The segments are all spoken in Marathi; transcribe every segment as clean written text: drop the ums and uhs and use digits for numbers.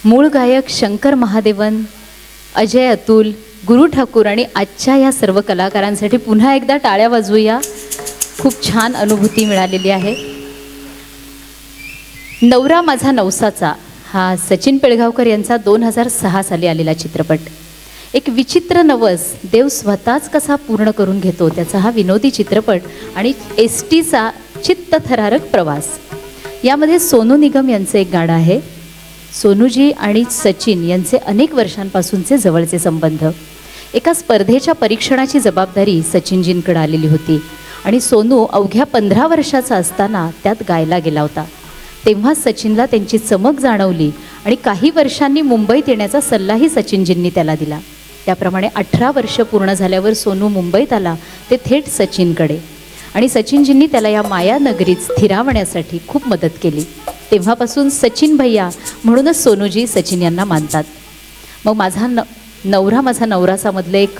मूळ गायक शंकर महादेवन, अजय अतुल, गुरु ठाकूर आणि आजच्या या सर्व कलाकारांसाठी पुन्हा एकदा टाळ्या वाजवूया. खूप छान अनुभूती मिळालेली आहे. नवरा माझा नवसाचा हा सचिन पिळगावकर यांचा 2006 साली आलेला चित्रपट. एक विचित्र नवस देव स्वतःच कसा पूर्ण करून घेतो त्याचा हा विनोदी चित्रपट आणि एसटीचा चित्तथरारक प्रवास. यामध्ये सोनू निगम यांचं एक गाणं आहे. सोनूजी आणि सचिन यांचे अनेक वर्षांपासूनचे जवळचे संबंध. एका स्पर्धेच्या परीक्षणाची जबाबदारी सचिनजींकडे आलेली होती आणि सोनू अवघ्या 15 वर्षाचा असताना त्यात गायला गेला होता. तेव्हा सचिनला त्यांची चमक जाणवली आणि काही वर्षांनी मुंबईत येण्याचा सल्लाही सचिनजींनी त्याला दिला. त्याप्रमाणे 18 वर्ष पूर्ण झाल्यावर सोनू मुंबईत आला, ते थेट सचिनकडे. आणि सचिनजींनी त्याला या मायानगरीत स्थिरावण्यासाठी खूप मदत केली. तेव्हापासून सचिन भैया म्हणूनच सोनूजी सचिन यांना मानतात. मग नवरा माझा नवरासामधलं एक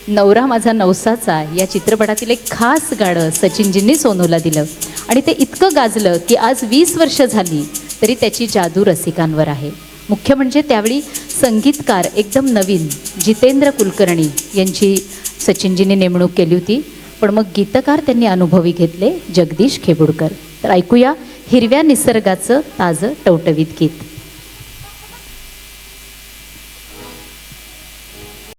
नवरा माझा नवसाचा या चित्रपटातील एक खास गाणं सचिनजींनी सोनूला दिलं आणि ते इतकं गाजलं की आज 20 वर्ष झाली तरी त्याची जादू रसिकांवर आहे. मुख्य म्हणजे त्यावेळी संगीतकार एकदम नवीन जितेंद्र कुलकर्णी यांची सचिनजींनी नेमणूक केली होती, पण मग गीतकार त्यांनी अनुभवी घेतले जगदीश खेबुडकर. तर ऐकूया हिरव्या निसर्गाचं ताजं टवटवीत गीत.